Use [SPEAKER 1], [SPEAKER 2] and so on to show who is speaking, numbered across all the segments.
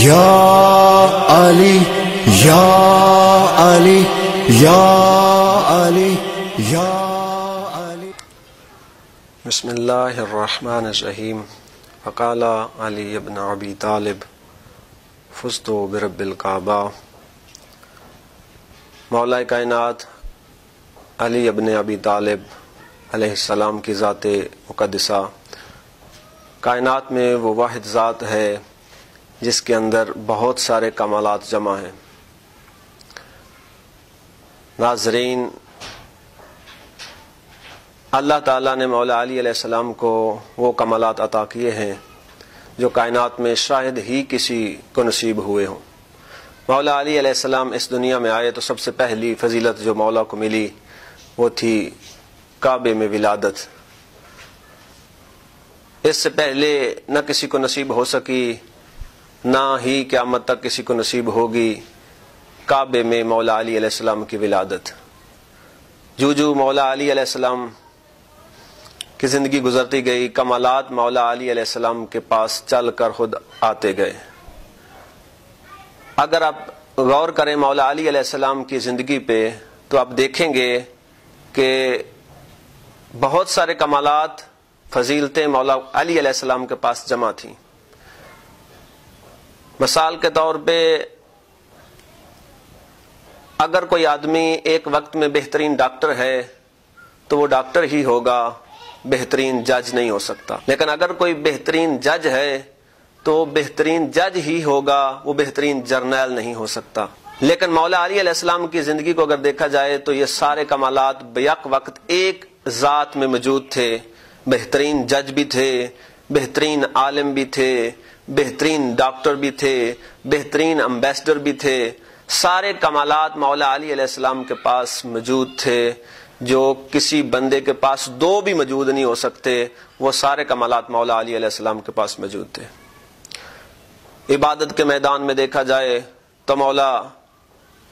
[SPEAKER 1] یا علی یا علی یا علی یا علی۔
[SPEAKER 2] بسم اللہ الرحمن الرحیم۔ فقال علی ابن ابی طالب فزت برب الکعبہ۔ مولا کائنات علی ابن ابی طالب علیہ السلام کی ذات مقدسہ کائنات میں وہ واحد ذات ہے جس کے اندر بہت سارے کمالات جمع ہیں۔ ناظرین، اللہ تعالیٰ نے مولا علی علیہ السلام کو وہ کمالات عطا کیے ہیں جو کائنات میں شاید ہی کسی کو نصیب ہوئے ہوں۔ مولا علی علیہ السلام اس دنیا میں آئے تو سب سے پہلی فضیلت جو مولا کو ملی وہ تھی کعبے میں ولادت۔ اس سے پہلے نہ کسی کو نصیب ہو سکی، نہ ہی قیامت تک کسی کو نصیب ہوگی کعبے میں مولا علی علیہ السلام کی ولادت۔ جو مولا علی علیہ السلام کی زندگی گزرتی گئی، کمالات مولا علی علیہ السلام کے پاس چل کر خود آتے گئے۔ اگر آپ غور کریں مولا علی علیہ السلام کی زندگی پہ تو آپ دیکھیں گے کہ بہت سارے کمالات، فضیلتیں مولا علی علیہ السلام کے پاس جمع تھیں۔ مثال کے طور پہ اگر کوئی آدمی ایک وقت میں بہترین ڈاکٹر ہے تو وہ ڈاکٹر ہی ہوگا، بہترین جج نہیں ہو سکتا۔ لیکن اگر کوئی بہترین جج ہے تو بہترین جج ہی ہوگا، وہ بہترین جرنیل نہیں ہو سکتا۔ لیکن مولا علی علیہ السلام کی زندگی کو اگر دیکھا جائے تو یہ سارے کمالات بیک وقت ایک ذات میں موجود تھے۔ بہترین جج بھی تھے، بہترین عالم بھی تھے، بہترین ڈاکٹر بھی تھے، بہترین امبیسڈر بھی تھے۔ سارے کمالات مولا علی علیہ السلام کے پاس موجود تھے جو کسی بندے کے پاس دو بھی موجود نہیں ہو سکتے۔ وہ سارے کمالات مولا علی علیہ السلام کے پاس موجود تھے۔ عبادت کے میدان میں دیکھا جائے تو مولا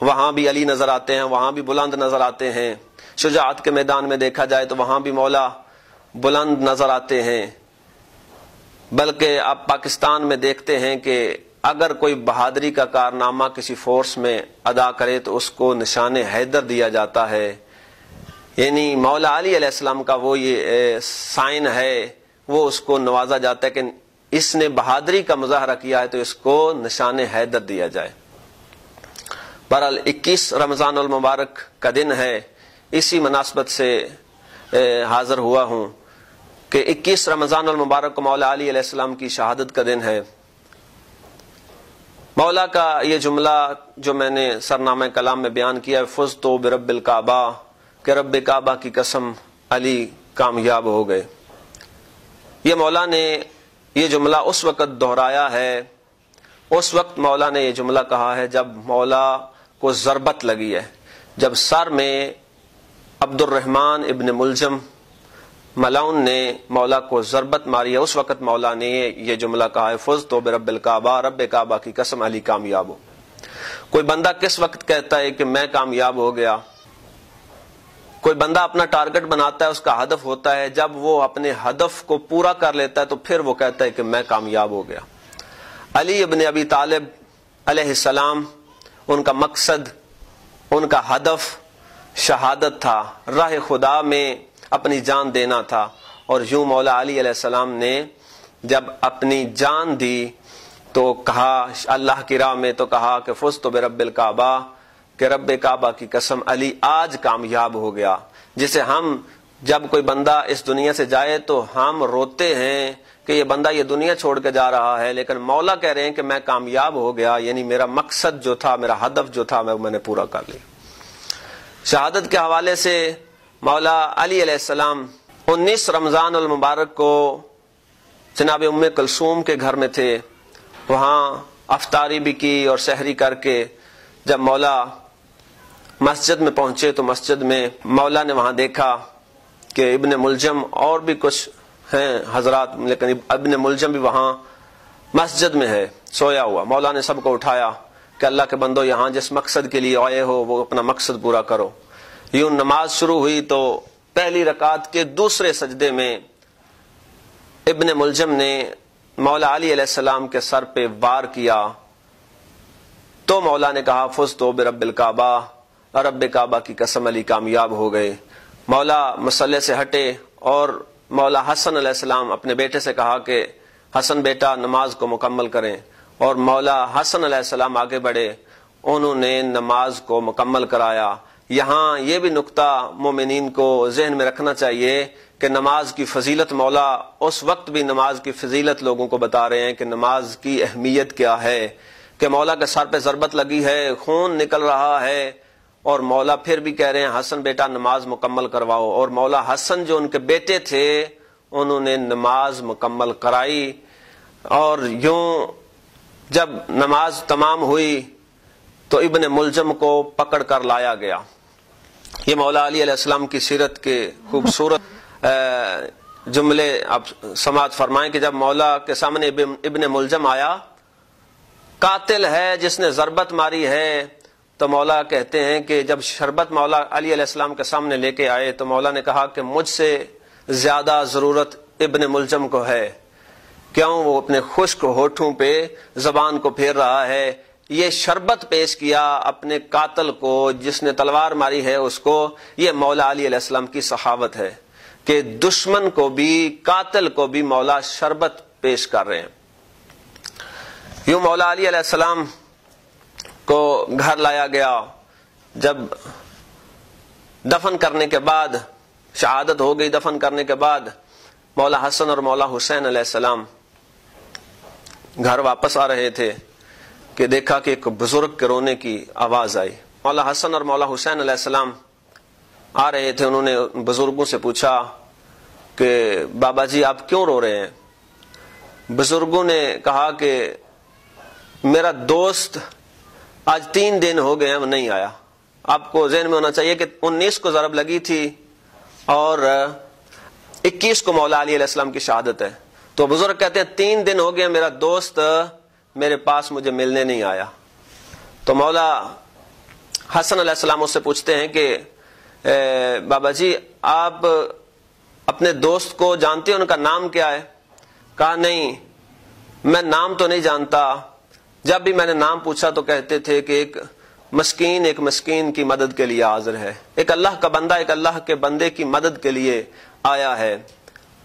[SPEAKER 2] وہاں بھی علی نظر آتے ہیں، وہاں بھی بلند نظر آتے ہیں۔ شجاعت کے میدان میں دیکھا جائے تو وہاں بھی مولا بلند نظر آتے ہیں۔ بلکہ آپ پاکستان میں دیکھتے ہیں کہ اگر کوئی بہادری کا کارنامہ کسی فورس میں ادا کرے تو اس کو نشان حیدر دیا جاتا ہے۔ یعنی مولا علی علیہ السلام کا وہ یہ سائن ہے، وہ اس کو نوازا جاتا ہے کہ اس نے بہادری کا مظاہرہ کیا ہے تو اس کو نشان حیدر دیا جائے۔ بہرحال 21 رمضان المبارک کا دن ہے، اسی مناسبت سے حاضر ہوا ہوں کہ 21 رمضان المبارک کو مولا علی علیہ السلام کی شہادت کا دن ہے۔ مولا کا یہ جملہ جو میں نے سرنامہ کلام میں بیان کیا ہے، فزت برب الکعبہ، کہ رب کعبہ کی قسم علی کامیاب ہو گئے۔ یہ مولا نے یہ جملہ اس وقت دہرایا ہے، اس وقت مولا نے یہ جملہ کہا ہے جب مولا کو ضربت لگی ہے، جب سر میں عبد الرحمن ابن ملجم ملعون نے مولا کو ضربت ماری ہے، اس وقت مولا نے یہ جملہ کہا ہے، فزت برب الکعبہ، رب کعبہ کی قسم علی کامیاب ہو۔ کوئی بندہ کس وقت کہتا ہے کہ میں کامیاب ہو گیا؟ کوئی بندہ اپنا ٹارگٹ بناتا ہے، اس کا ہدف ہوتا ہے، جب وہ اپنے ہدف کو پورا کر لیتا ہے تو پھر وہ کہتا ہے کہ میں کامیاب ہو گیا۔ علی ابن ابی طالب علیہ السلام، ان کا مقصد، ان کا ہدف شہادت تھا، راہ خدا میں اپنی جان دینا تھا۔ اور یوں مولا علی علیہ السلام نے جب اپنی جان دی تو کہا اللہ کی راہ میں، تو کہا کہ فزت برب الکعبہ، کہ رب کعبہ کی قسم علی آج کامیاب ہو گیا۔ جسے ہم جب کوئی بندہ اس دنیا سے جائے تو ہم روتے ہیں کہ یہ بندہ یہ دنیا چھوڑ کے جا رہا ہے، لیکن مولا کہہ رہے ہیں کہ میں کامیاب ہو گیا، یعنی میرا مقصد جو تھا، میرا ہدف جو تھا، میں نے پورا کر لیا۔ شہادت کے حوالے سے مولا علی علیہ السلام 19 رمضان المبارک کو جناب ام کلثوم کے گھر میں تھے، وہاں افطاری بھی کی اور سحری کر کے جب مولا مسجد میں پہنچے تو مسجد میں مولا نے وہاں دیکھا کہ ابن ملجم اور بھی کچھ ہیں حضرات، لیکن ابن ملجم بھی وہاں مسجد میں ہے سویا ہوا۔ مولا نے سب کو اٹھایا کہ اللہ کے بندو، یہاں جس مقصد کے لیے آئے ہو وہ اپنا مقصد پورا کرو۔ یوں نماز شروع ہوئی تو پہلی رکعت کے دوسرے سجدے میں ابن ملجم نے مولا علی علیہ السلام کے سر پہ وار کیا تو مولا نے کہا فزت برب الکعبہ، رب کعبہ کی قسم علی کامیاب ہو گئے۔ مولا مصلی سے ہٹے اور مولا حسن علیہ السلام اپنے بیٹے سے کہا کہ حسن بیٹا نماز کو مکمل کریں، اور مولا حسن علیہ السلام آگے بڑھے، انہوں نے نماز کو مکمل کرایا۔ یہاں یہ بھی نقطہ مومنین کو ذہن میں رکھنا چاہیے کہ نماز کی فضیلت، مولا اس وقت بھی نماز کی فضیلت لوگوں کو بتا رہے ہیں کہ نماز کی اہمیت کیا ہے، کہ مولا کے سر پہ ضربت لگی ہے، خون نکل رہا ہے، اور مولا پھر بھی کہہ رہے ہیں حسن بیٹا نماز مکمل کرواؤ، اور مولا حسن جو ان کے بیٹے تھے انہوں نے نماز مکمل کرائی۔ اور یوں جب نماز تمام ہوئی تو ابن ملجم کو پکڑ کر لایا گیا۔ یہ مولا علی علیہ السلام کی سیرت کے خوبصورت جملے آپ سماعت فرمائیں کہ جب مولا کے سامنے ابن ملجم آیا، قاتل ہے جس نے ضربت ماری ہے، تو مولا کہتے ہیں کہ جب شربت مولا علی علیہ السلام کے سامنے لے کے آئے تو مولا نے کہا کہ مجھ سے زیادہ ضرورت ابن ملجم کو ہے، کیوں وہ اپنے خشک ہونٹوں پہ زبان کو پھیر رہا ہے۔ یہ شربت پیش کیا اپنے قاتل کو جس نے تلوار ماری ہے اس کو۔ یہ مولا علی علیہ السلام کی سخاوت ہے کہ دشمن کو بھی قاتل کو بھی مولا شربت پیش کر رہے ہیں۔ یوں مولا علی علیہ السلام کو گھر لایا گیا۔ جب دفن کرنے کے بعد شہادت ہو گئی، دفن کرنے کے بعد مولا حسن اور مولا حسین علیہ السلام گھر واپس آ رہے تھے کہ دیکھا کہ ایک بزرگ کے رونے کی آواز آئی۔ مولا حسن اور مولا حسین علیہ السلام آ رہے تھے، انہوں نے بزرگوں سے پوچھا کہ بابا جی آپ کیوں رو رہے ہیں؟ بزرگوں نے کہا کہ میرا دوست آج 3 دن ہو گئے ہیں وہ نہیں آیا۔ آپ کو ذہن میں ہونا چاہیے کہ 19 کو ضرب لگی تھی اور 21 کو مولا علی علیہ السلام کی شہادت ہے، تو بزرگ کہتے ہیں 3 دن ہو گئے میرا دوست میرے پاس مجھے ملنے نہیں آیا۔ تو مولا حسن علیہ السلام اس سے پوچھتے ہیں کہ بابا جی آپ اپنے دوست کو جانتے ہیں، ان کا نام کیا ہے؟ کہا نہیں میں نام تو نہیں جانتا، جب بھی میں نے نام پوچھا تو کہتے تھے کہ ایک مسکین کی مدد کے لیے حاضر ہے، ایک اللہ کا بندہ ایک اللہ کے بندے کی مدد کے لیے آیا ہے۔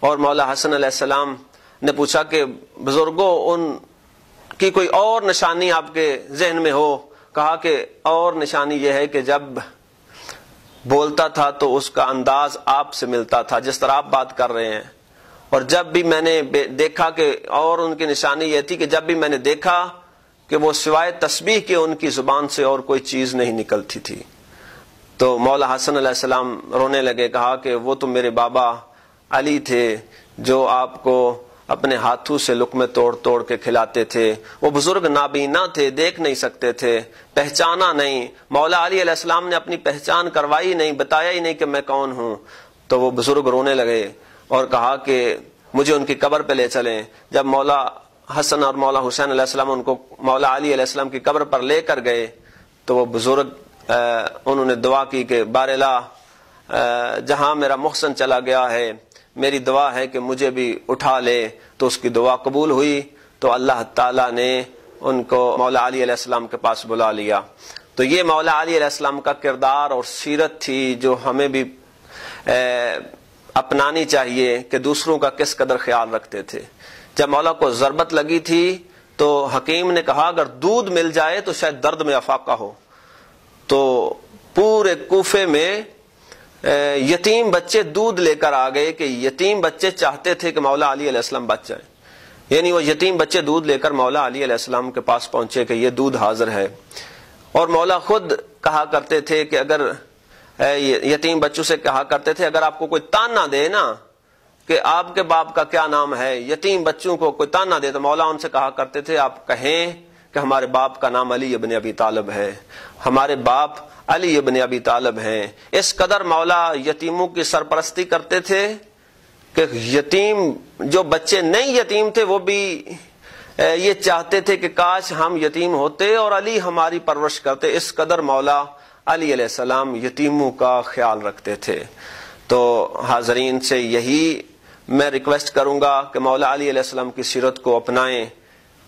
[SPEAKER 2] اور مولا حسن علیہ السلام نے پوچھا کہ بزرگوں ان کی کوئی اور نشانی آپ کے ذہن میں ہو؟ کہا کہ اور نشانی یہ ہے کہ جب بولتا تھا تو اس کا انداز آپ سے ملتا تھا جس طرح آپ بات کر رہے ہیں، اور جب بھی میں نے دیکھا کہ اور ان کی نشانی یہ تھی کہ جب بھی میں نے دیکھا کہ وہ سوائے تسبیح کے ان کی زبان سے اور کوئی چیز نہیں نکلتی تھی۔ تو مولا حسن علیہ السلام رونے لگے، کہا کہ وہ تو میرے بابا علی تھے جو آپ کو اپنے ہاتھوں سے لقمے توڑ توڑ کے کھلاتے تھے، وہ بزرگ نابینا تھے، دیکھ نہیں سکتے تھے، پہچانا نہیں، مولا علی علیہ السلام نے اپنی پہچان کروائی نہیں، بتایا ہی نہیں کہ میں کون ہوں۔ تو وہ بزرگ رونے لگے اور کہا کہ مجھے ان کی قبر پہ لے چلیں۔ جب مولا حسن اور مولا حسین علیہ السلام ان کو مولا علی علیہ السلام کی قبر پر لے کر گئے تو وہ بزرگ انہوں نے دعا کی کہ بار الہ جہاں میرا محسن چلا گیا ہے میری دعا ہے کہ مجھے بھی اٹھا لے، تو اس کی دعا قبول ہوئی، تو اللہ تعالیٰ نے ان کو مولا علی علیہ السلام کے پاس بلا لیا۔ تو یہ مولا علی علیہ السلام کا کردار اور سیرت تھی جو ہمیں بھی اپنانی چاہیے کہ دوسروں کا کس قدر خیال رکھتے تھے۔ جب مولا کو ضربت لگی تھی تو حکیم نے کہا اگر دودھ مل جائے تو شاید درد میں افاقہ ہو، تو پورے کوفے میں یتیم بچے دودھ لے کر آ گئے کہ یتیم بچے چاہتے تھے کہ مولا علی علیہ السلام بچ جائیں، یعنی وہ یتیم بچے دودھ لے کر مولا علی علیہ السلام کے پاس پہنچے کہ یہ دودھ حاضر ہے۔ اور مولا خود کہا کرتے تھے کہ اگر یتیم بچوں سے کہا کرتے تھے اگر آپ کو کوئی تانا دے نا کہ آپ کے باپ کا کیا نام ہے، یتیم بچوں کو کوئی تانا دے تو مولا ان سے کہا کرتے تھے آپ کہیں کہ ہمارے باپ کا نام علی ابن ابی طالب ہے، ہمارے باپ علی ابن ابی طالب ہیں۔ اس قدر مولا یتیموں کی سرپرستی کرتے تھے کہ یتیم جو بچے نہیں یتیم تھے وہ بھی یہ چاہتے تھے کہ کاش ہم یتیم ہوتے اور علی ہماری پرورش کرتے۔ اس قدر مولا علی علیہ السلام یتیموں کا خیال رکھتے تھے۔ تو حاضرین سے یہی میں ریکویسٹ کروں گا کہ مولا علی علیہ السلام کی سیرت کو اپنائیں،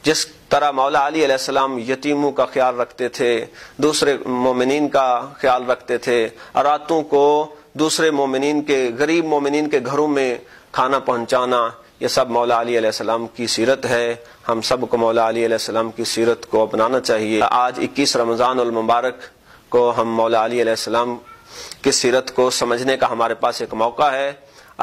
[SPEAKER 2] جس طرح مولا علی علیہ السلام یتیموں کا خیال رکھتے تھے، دوسرے مومنین کا خیال رکھتے تھے، راتوں کو دوسرے مومنین کے، غریب مومنین کے گھروں میں کھانا پہنچانا، یہ سب مولا علی علیہ السلام کی سیرت ہے۔ ہم سب کو مولا علی علیہ السلام کی سیرت کو اپنانا چاہیے۔ آج 21 رمضان المبارک کو ہم مولا علی علیہ السلام کی سیرت کو سمجھنے کا ہمارے پاس ایک موقع ہے۔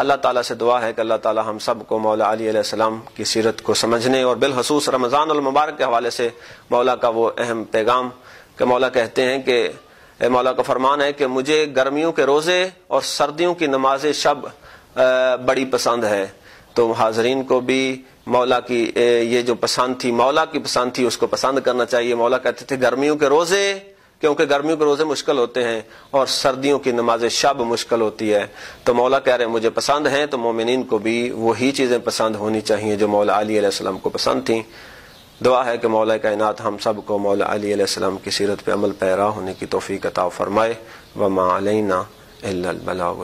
[SPEAKER 2] اللہ تعالیٰ سے دعا ہے کہ اللہ تعالیٰ ہم سب کو مولا علی علیہ السلام کی سیرت کو سمجھنے، اور بالخصوص رمضان المبارک کے حوالے سے مولا کا وہ اہم پیغام کہ مولا کہتے ہیں کہ مولا کا فرمان ہے کہ مجھے گرمیوں کے روزے اور سردیوں کی نماز شب بڑی پسند ہے۔ تو حاضرین کو بھی مولا کی یہ جو پسند تھی، مولا کی پسند تھی، اس کو پسند کرنا چاہیے۔ مولا کہتے تھے گرمیوں کے روزے، کیونکہ گرمیوں کے روزے مشکل ہوتے ہیں اور سردیوں کی نماز شب مشکل ہوتی ہے، تو مولا کہہ رہے ہیں مجھے پسند ہیں، تو مومنین کو بھی وہی چیزیں پسند ہونی چاہیے جو مولا علی علیہ السلام کو پسند تھیں۔ دعا ہے کہ مولا کائنات ہم سب کو مولا علی علیہ السلام کی سیرت پہ عمل پیرا ہونے کی توفیق عطا فرمائے۔ وما علینا الا البلاغ